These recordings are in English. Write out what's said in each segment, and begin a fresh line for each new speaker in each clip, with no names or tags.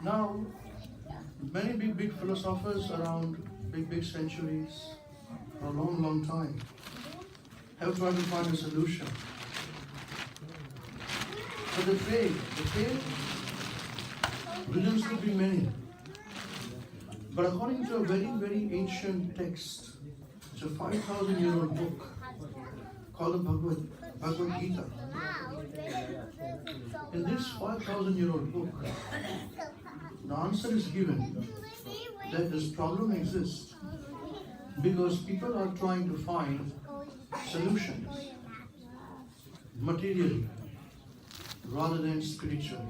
Now, many big philosophers around big centuries for a long time have tried to find a solution. But they failed. Religions could be many. But according to a very ancient text, it's a 5,000-year-old book called the Bhagavad Gita. In this 5,000-year-old book, the answer is given that this problem exists because people are trying to find solutions materially rather than spiritually.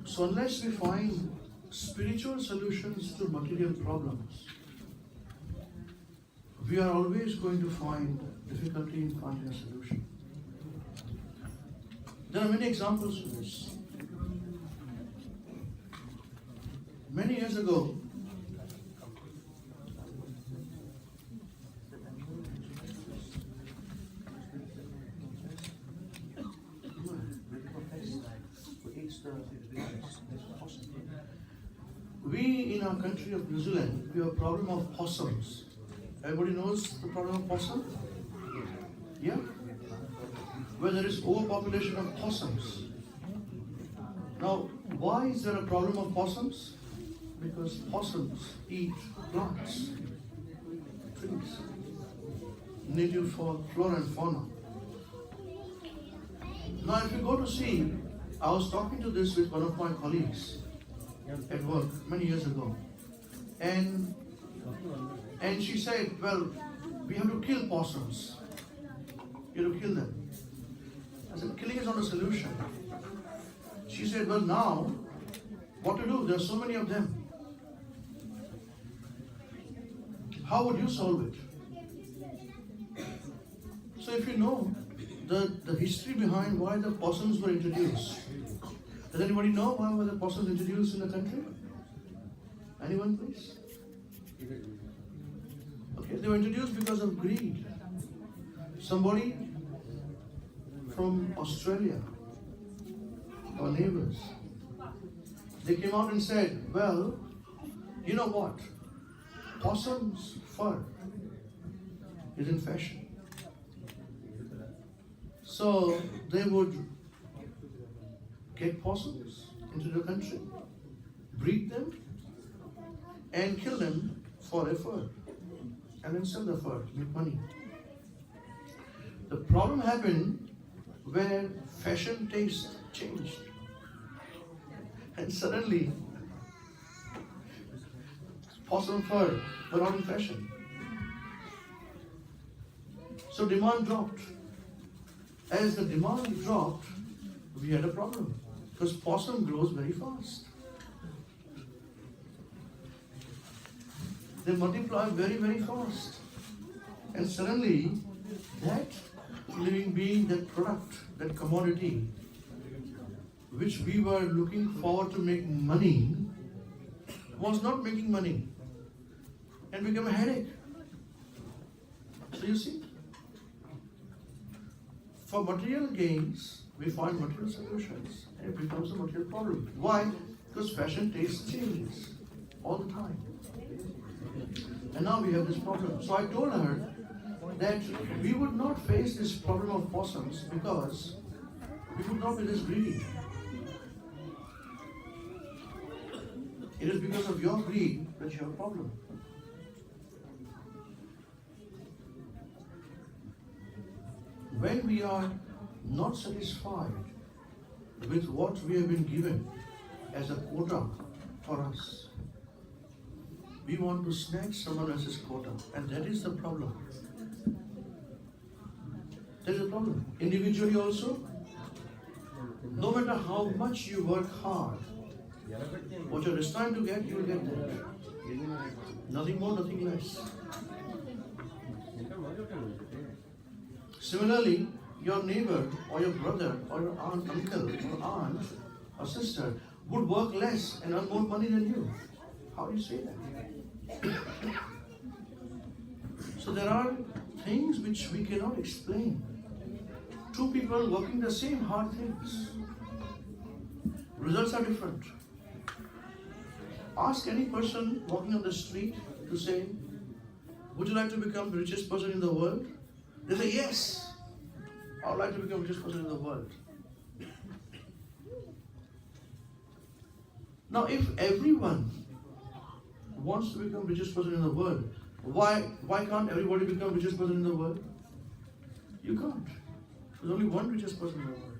So unless we find spiritual solutions to material problems, we are always going to find difficulty in finding a solution. There are many examples of this. Many years ago, we in our country of New Zealand, we have a problem of possums. Everybody knows the problem of possum? Yeah? Where there is overpopulation of possums. Now, why is there a problem of possums? Because possums eat plants, trees, native for flora and fauna. Now, if you go to see, I was talking to this with one of my colleagues at work many years ago, and she said, well, we have to kill possums. You have to kill them. I said, killing is not a solution. She said, well, now, what to do? There are so many of them. How would you solve it? So if you know the history behind why the possums were introduced, does anybody know why were the possums introduced in the country? Anyone, please? Okay, they were introduced because of greed. Somebody from Australia, our neighbors, they came out and said, well, you know what? Possum's fur is in fashion. So they would get possums into the country, breed them, and kill them for their fur, and then sell the fur to make money. The problem happened where fashion taste changed, and suddenly possum fur were not in fashion. So demand dropped. As the demand dropped, we had a problem because possum grows very fast. They multiply very fast. And suddenly, that living being, that product, that commodity, which we were looking forward to make money, was not making money and became a headache. So you see, for material gains, we find material solutions and it becomes a material problem. Why? Because fashion taste changes all the time. And now we have this problem. So I told her that we would not face this problem of possums because we would not be this greedy. It is because of your greed that you have a problem. When we are not satisfied with what we have been given as a quota for us, we want to snatch someone else's quota, and that is the problem. That is the problem. Individually also, no matter how much you work hard, what you're destined to get, you will get that. Nothing more, nothing less. Similarly, your neighbor or your brother or your aunt, uncle or aunt or sister would work less and earn more money than you. How do you say that? So there are things which we cannot explain. two people working the same hard things. Results are different. Ask any person walking on the street to say, would you like to become the richest person in the world? They say, yes, I would like to become the richest person in the world. Now, if everyone wants to become the richest person in the world, why can't everybody become the richest person in the world? You can't. There's only one richest person in the world.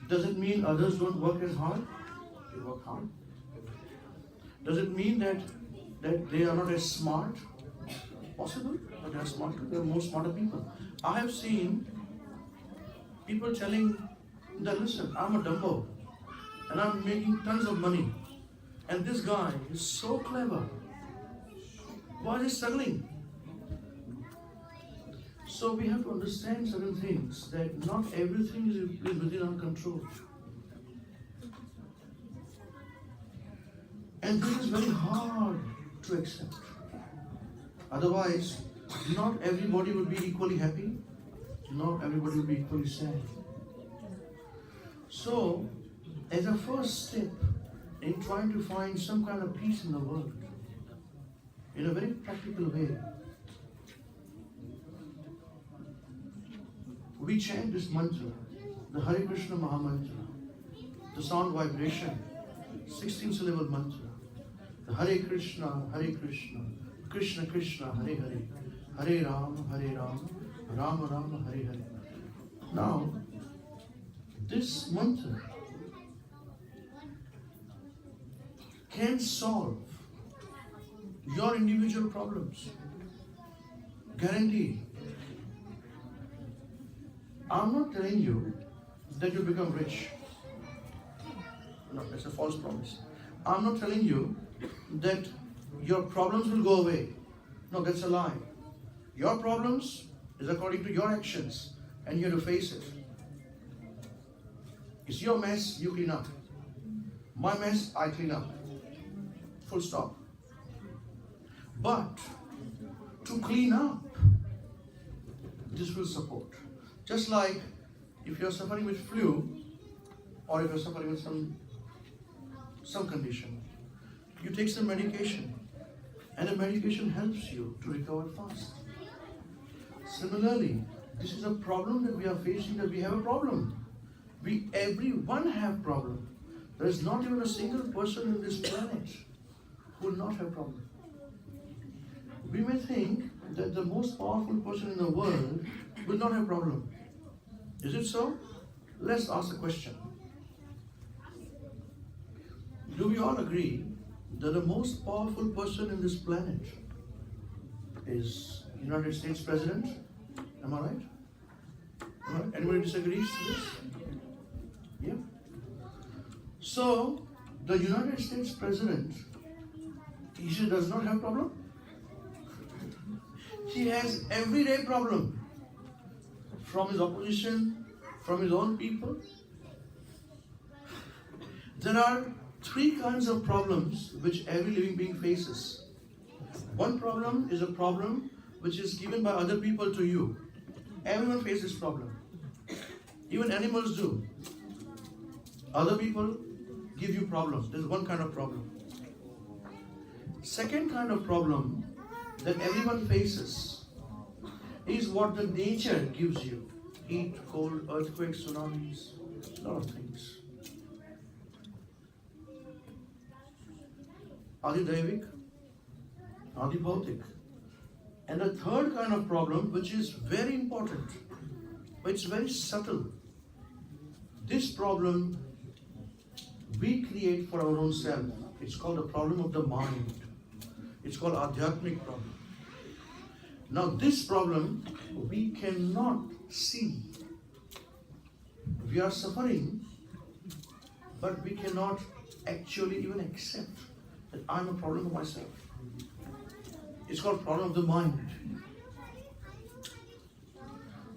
Does it mean others don't work as hard? They work hard. Does it mean that they are not as smart? Possible, but they are smarter. They are more smarter people. I have seen people telling that, listen, I'm a Dumbo and I'm making tons of money. And this guy is so clever. Why is he struggling? So we have to understand certain things, that not everything is within our control. And this is very hard to accept. Otherwise, not everybody will be equally happy, not everybody will be equally sad. So, as a first step in trying to find some kind of peace in the world, in a very practical way, we chant this mantra, the Hare Krishna Maha Mantra, the sound vibration, 16-syllable mantra, the Hare Krishna, Krishna Krishna, Hare Hare, Hare Rama, Rama Rama, Hare Hare. Now, this mantra can solve your individual problems. Guaranteed. I'm not telling you that you become rich. No, that's a false promise. I'm not telling you that your problems will go away. No, that's a lie. Your problems is according to your actions, and you have to face it. It's your mess, you clean up. My mess, I clean up. Full stop. But to clean up, this will support. Just like if you're suffering with flu, or if you're suffering with some condition, you take some medication, and the medication helps you to recover fast. Similarly, this is a problem that we are facing, that we have a problem. Everyone have problem. There is not even a single person in this planet who will not have problem. We may think that the most powerful person in the world will not have problem. Is it so? Let's ask the question. Do we all agree that the most powerful person in this planet is United States President? Am I right? Am I right? Anybody disagrees to this? Yeah. So, the United States President, he does not have problem? He has everyday problem. From his opposition, from his own people. There are three kinds of problems which every living being faces. One problem is a problem which is given by other people to you. Everyone faces this problem. Even animals do. Other people give you problems. There's one kind of problem. Second kind of problem that everyone faces is what the nature gives you. Heat, cold, earthquakes, tsunamis, a lot of things. Adi Daivik, Adi Bhautik. And the third kind of problem, which is very important, but it's very subtle. This problem we create for our own self. It's called the problem of the mind. It's called Adhyatmic problem. Now this problem we cannot see. We are suffering, but we cannot actually even accept that I'm a problem of myself. It's called problem of the mind.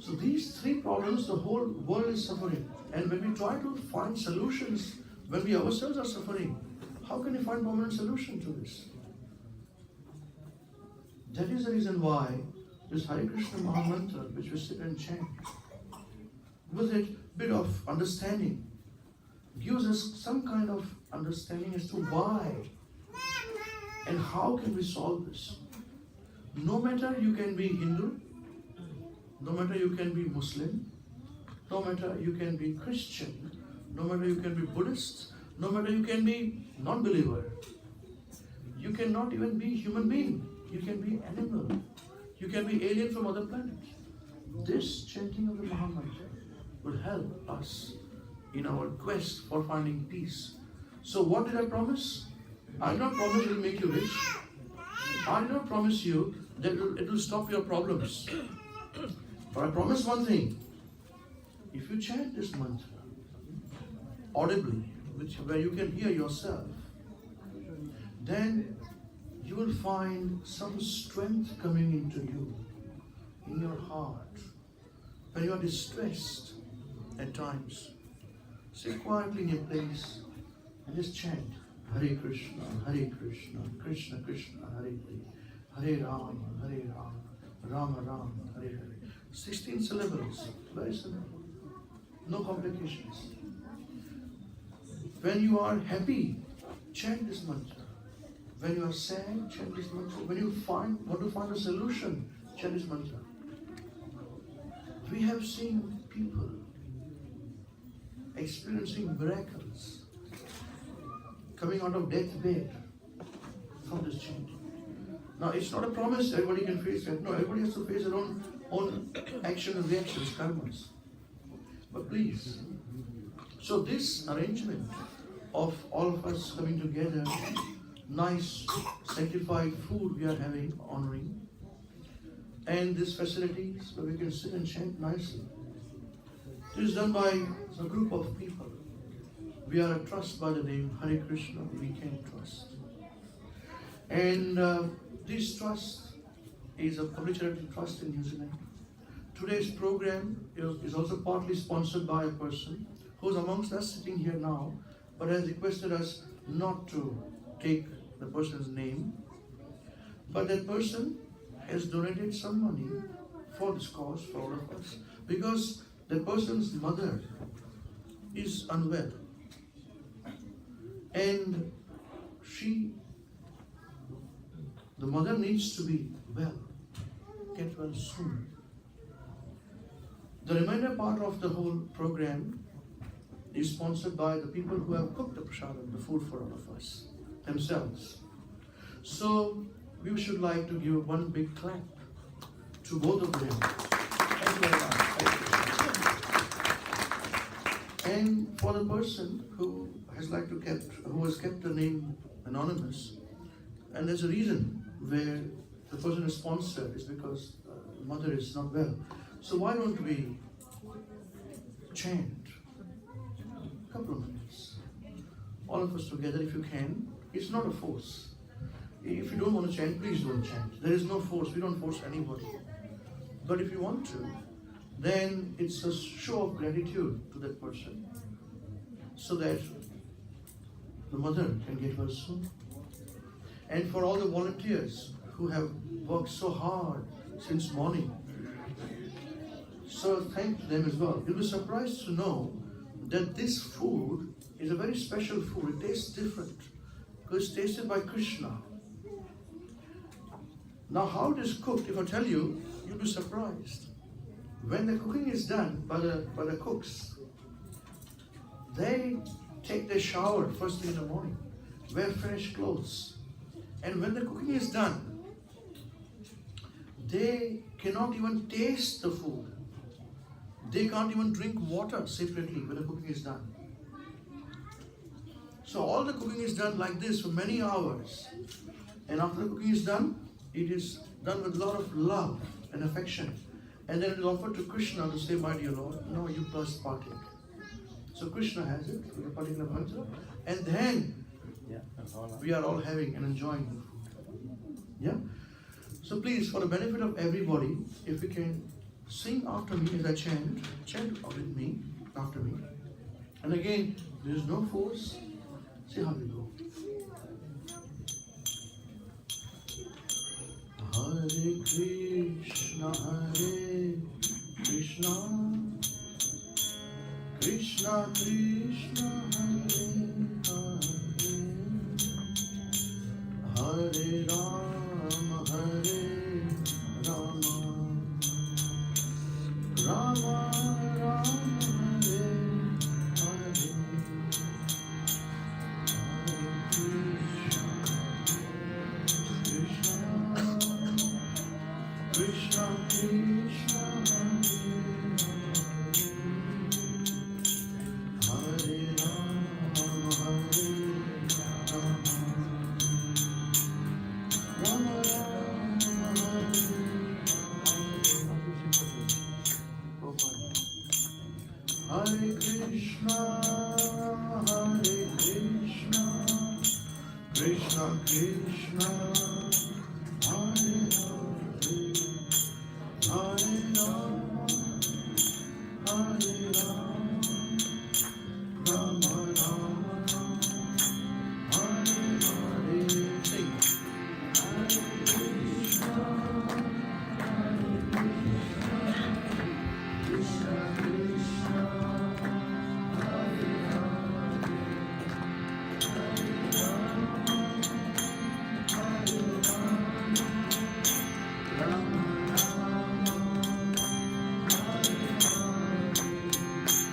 So these three problems, the whole world is suffering. And when we try to find solutions, when we ourselves are suffering, how can we find permanent solution to this? That is the reason why this Hare Krishna Maha Mantra, which we sit and chant, with it bit of understanding, gives us some kind of understanding as to why and how can we solve this. No matter you can be Hindu, no matter you can be Muslim, no matter you can be Christian, no matter you can be Buddhist, no matter you can be non-believer, you cannot even be human being, you can be animal, you can be alien from other planets. This chanting of the Mahamantra will help us in our quest for finding peace. So what did I promise? I did not promise it will make you rich. I did not promise you that it will stop your problems. But I promise one thing. If you chant this mantra audibly, where you can hear yourself, then you will find some strength coming into you, in your heart. When you are distressed at times, sit quietly in your place and just chant Hare Krishna, Krishna Krishna, Hare Hare, Hare Rama, Rama Rama, Hare Hare. 16 syllables, very simple, no complications. When you are happy, chant this mantra. When you are sad, chant this mantra. When you want to find a solution, chant this mantra. We have seen people experiencing miracles coming out of deathbed from this chanting. Now, it's not a promise everybody can face that. No, everybody has to face their own action and reactions, karmas. But please, so this arrangement of all of us coming together, nice sanctified food we are having, honoring, and these facilities where we can sit and chant nicely. This is done by a group of people. We are a trust by the name Hare Krishna, WECAN Trust. And this trust is a public charity trust in New Zealand. Today's program is also partly sponsored by a person who is amongst us sitting here now, but has requested us not to take the person's name. But that person has donated some money for this cause, for all of us, because the person's mother is unwell. And the mother needs to be well, get well soon. The remainder part of the whole program is sponsored by the people who have cooked the prasadam, the food for all of us, themselves. So we should like to give one big clap to both of them. Thank you very much. And for the person who has kept the name anonymous, and there's a reason where the person is sponsored is because the mother is not well. So why don't we chant a couple of minutes, all of us together if you can. It's not a force. If you don't want to chant, please don't chant. There is no force. We don't force anybody. But if you want to, then it's a show of gratitude to that person so that the mother can get well soon. And for all the volunteers who have worked so hard since morning, so thank them as well. You'll be surprised to know that this food is a very special food. It tastes different because it's tasted by Krishna. Now how it is cooked, if I tell you, you'll be surprised. When the cooking is done by the cooks, they take their shower first thing in the morning, wear fresh clothes. And when the cooking is done, they cannot even taste the food. They can't even drink water separately when the cooking is done. So all the cooking is done like this for many hours. And after the cooking is done, it is done with a lot of love and affection. And then it is offered to Krishna to say, my dear Lord, no, you must partake. So Krishna has it with a particular mantra. And then we are all having and enjoying the food. Yeah? So please, for the benefit of everybody, if we can sing after me as I chant with me, after me. And again, there is no force. See how we go. Hare Krishna, Krishna Krishna Krishna Hare Hare, Hare Rama Hare Rama, Rama Rama Hare Hare, Hare Krishna Krishna Krishna Hare Rama Hare Rama, Rama Rama Hare Hare Krishna Krishna Krishna Hare Hare, Hare Rama Hare Rama, Rama Rama Hare Hare. Sing. Hare Krishna Krishna Krishna Hare Hare, Hare Rama Hare Rama, Rama Rama Hare Hare.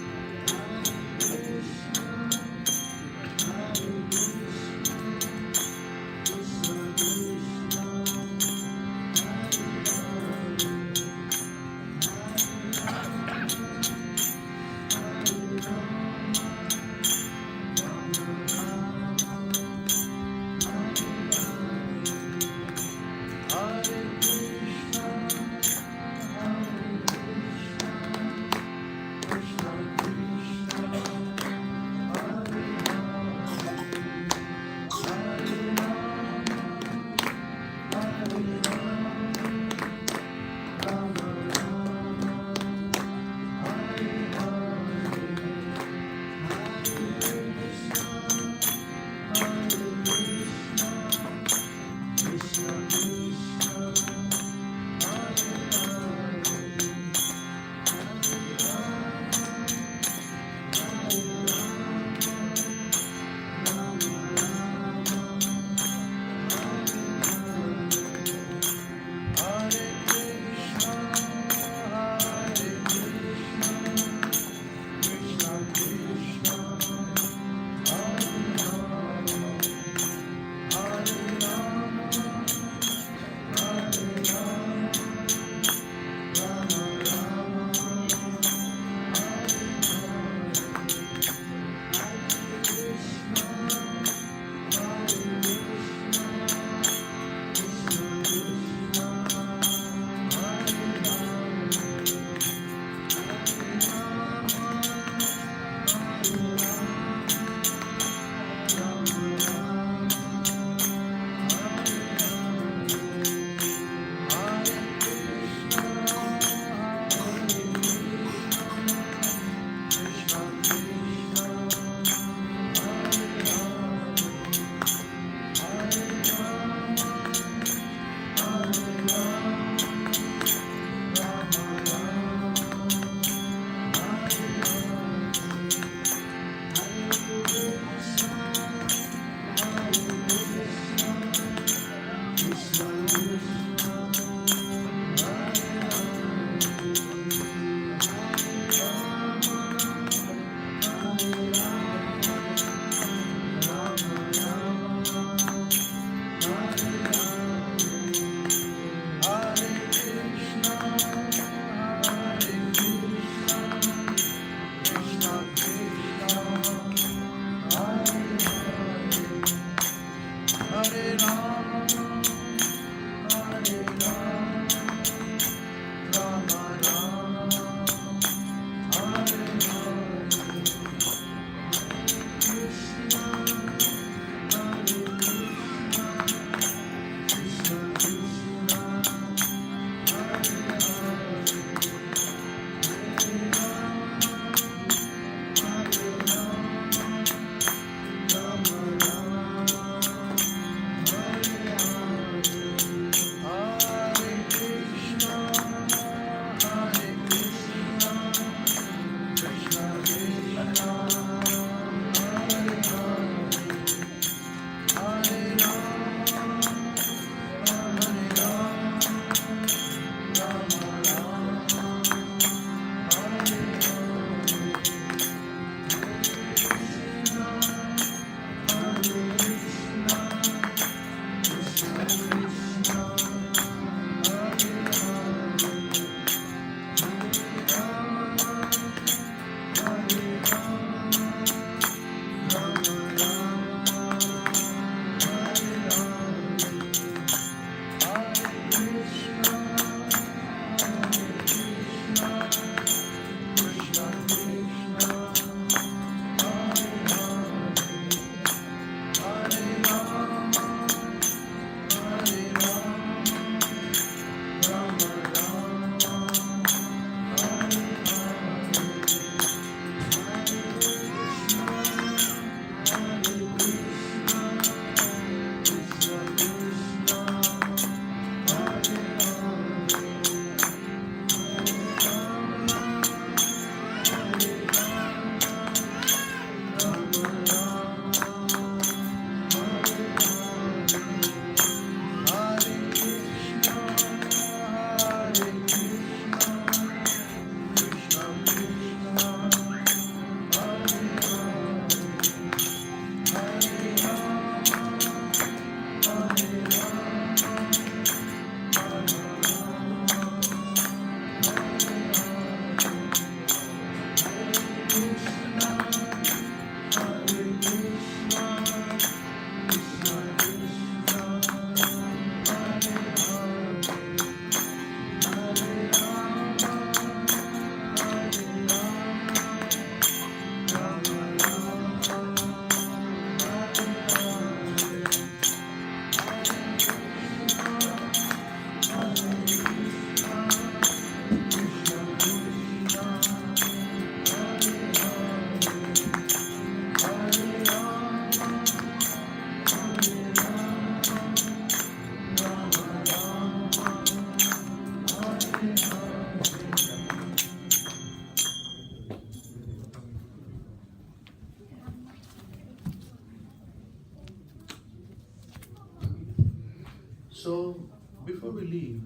So, before we leave,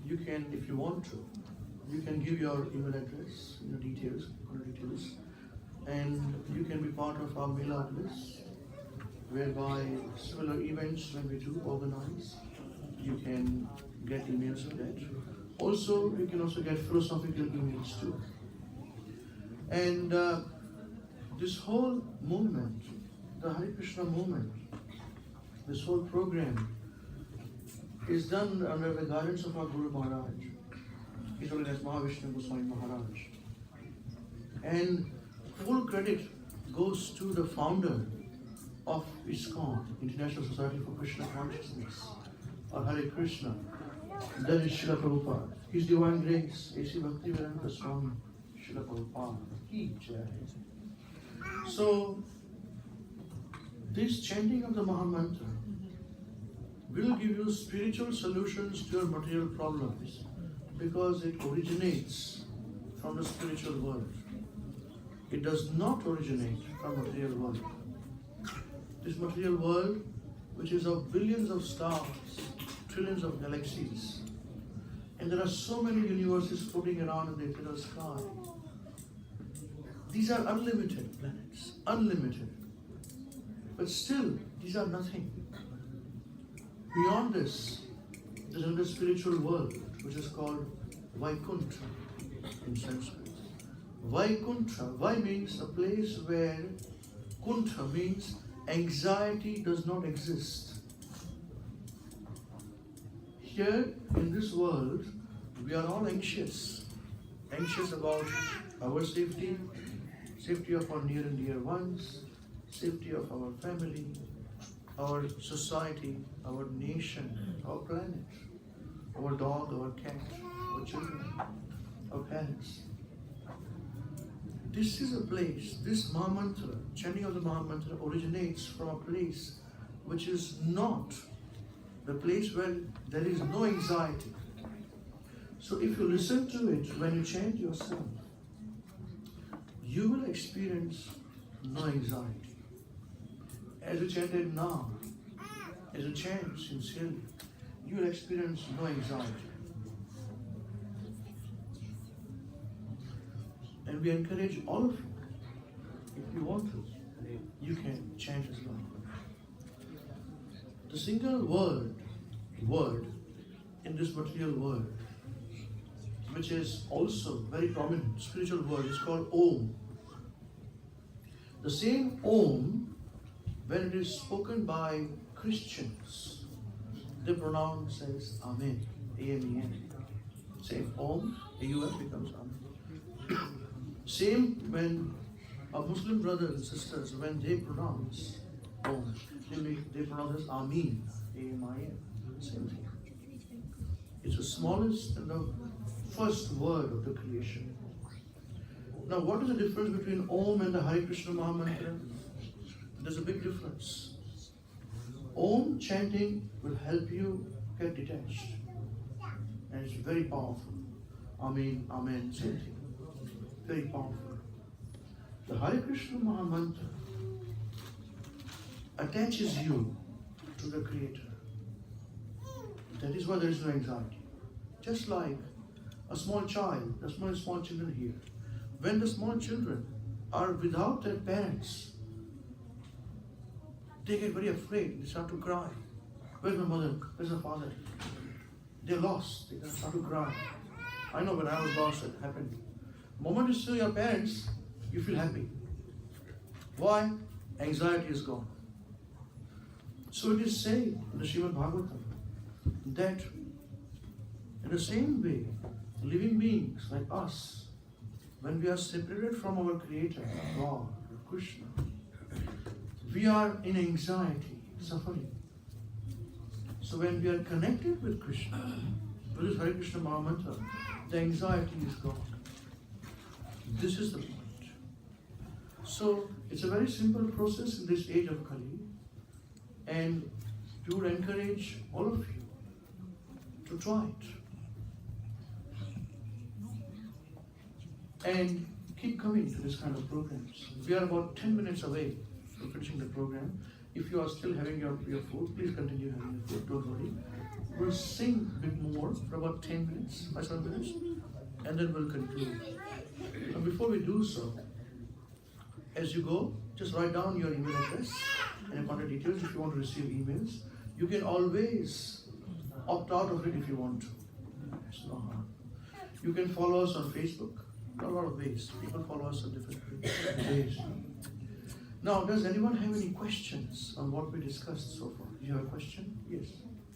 you can, if you want to, you can give your email address, your details, and you can be part of our mail-out list, whereby similar events when we do organize, you can get emails of that. Also, you can also get philosophical emails too. And this whole movement, the Hare Krishna movement, this whole program is done under the guidance of our Guru Maharaj. He's known as Mahavishnu Goswami Maharaj. And full credit goes to the founder of ISKCON, International Society for Krishna Consciousness, or Hare Krishna, that is Srila Prabhupada. His Divine Grace, A.C. Bhaktivedanta Swami, Srila Prabhupada. Ki Jai. So, this chanting of the Mahamantra will give you spiritual solutions to your material problems because it originates from the spiritual world. It does not originate from material world. This material world, which is of billions of stars, trillions of galaxies, and there are so many universes floating around in the eternal sky. These are unlimited planets, unlimited. But still, these are nothing. Beyond this, there is another spiritual world, which is called Vaikuntha in Sanskrit. Vaikuntha, Vai means a place where Kuntha means anxiety does not exist. Here in this world, we are all anxious about our safety, safety of our near and dear ones, safety of our family, our society, our nation, our planet, our dog, our cat, our children, our parents. This is a place, this Mahamantra, chanting of the Mahamantra originates from a place which is not the place where there is no anxiety. So if you listen to it when you chant yourself, you will experience no anxiety. As you chant it now, as you chant sincerely, you will experience no anxiety. And we encourage all of you, if you want to, you can chant as well. The single word in this material world, which is also very prominent spiritual word, is called Om. The same Om, when it is spoken by Christians, they pronounce as Amen, A-M-E-N. Same Om, A-U-M becomes Amen. Same when our Muslim brothers and sisters, when they pronounce Om, they pronounce as Amin, A-M-I-N. Same thing. It's the smallest and the first word of the creation. Now, what is the difference between Om and the Hare Krishna Mahamantra? There's a big difference. Om chanting will help you get detached. And it's very powerful. Amen, Amen, same thing. Very powerful. The Hare Krishna Mahamantra attaches you to the Creator. That is why there is no anxiety. Just like a small child, there's many small children here. When the small children are without their parents, they get very afraid, they start to cry. Where's my mother? Where's my father? They're lost, they start to cry. I know when I was lost, it happened. The moment you see your parents, you feel happy. Why? Anxiety is gone. So it is said in the Srimad Bhagavatam that in the same way, living beings like us, when we are separated from our Creator, God, Krishna, we are in anxiety, suffering. So when we are connected with Krishna, with this Hare Krishna Mahamantra, the anxiety is gone. This is the point. So it's a very simple process in this age of Kali, and we would encourage all of you to try it. And keep coming to this kind of programs. We are about 10 minutes away from finishing the program, If you are still having your food, please continue having your food, don't worry. We'll sing a bit more for about 10 minutes, 5-7 minutes, and then we'll conclude. And before we do so, as you go, just write down your email address and your contact details if you want to receive emails. You can always opt out of it if you want to. It's no harm. You can follow us on Facebook. A lot of ways. People follow us on different ways. Now, does anyone have any questions on what we discussed so far? Do you have a question? Yes.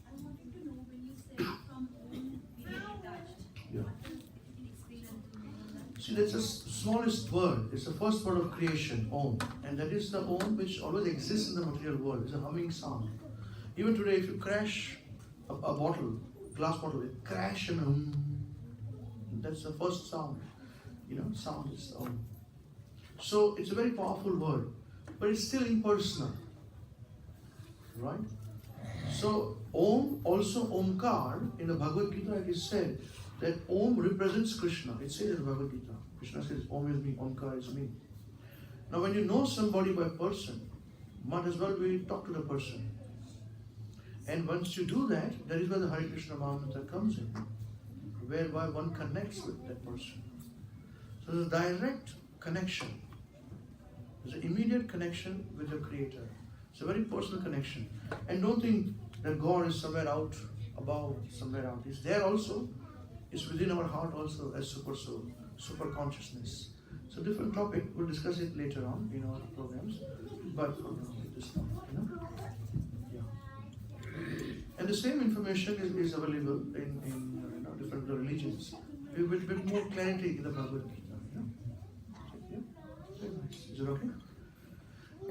I wanted to know when you say from whom we are detached.
Yeah.
Can you explain a little more on that?
See, that's the smallest word. It's the first word of creation, Om. And that is the Om which always exists in the material world. It's a humming sound. Even today, if you crash a bottle, glass bottle, it crash and that's the first sound. Sound is Om. So it's a very powerful word, but it's still impersonal. Right? So Om, also Omkar, in the Bhagavad Gita it is said that Om represents Krishna. It says in the Bhagavad Gita. Krishna says Om is me, Omkar is me. Now when you know somebody by person, might as well we talk to the person. And once you do that is where the Hare Krishna Mahamantra comes in, whereby one connects with that person. So there's a direct connection. There's an immediate connection with the Creator. It's a very personal connection. And don't think that God is somewhere out, above, somewhere out. He's there also. It's within our heart also as super soul, super consciousness. So different topic. We'll discuss it later on in our programs. But for now, this now, Yeah. And the same information is available in different religions. With a bit more clarity in the Bhagavad Gita. Very nice. Is it okay?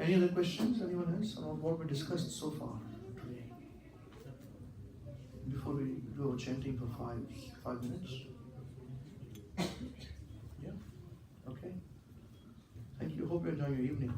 Any other questions? Anyone else on what we discussed so far today? Before we do our chanting for five minutes. Yeah. Okay. Thank you. Hope you enjoy your evening.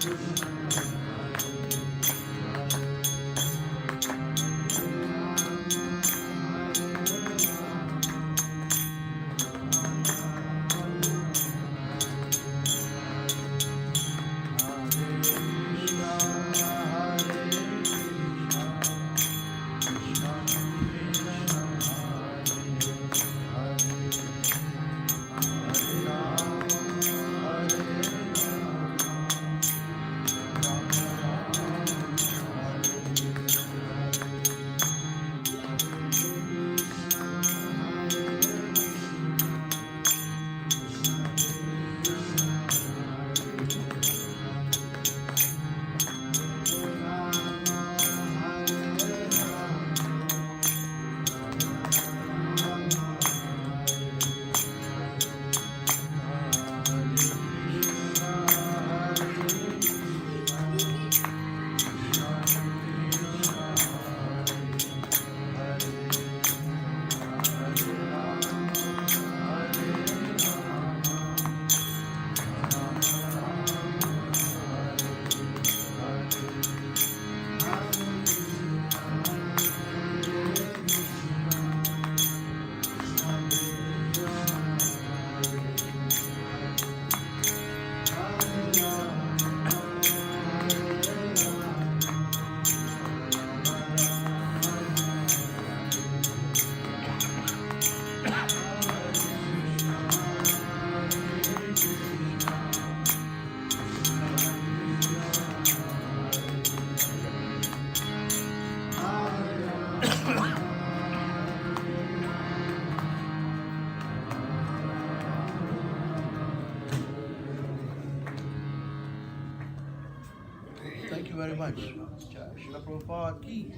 Thank you very much. Srila Prabhupada ki.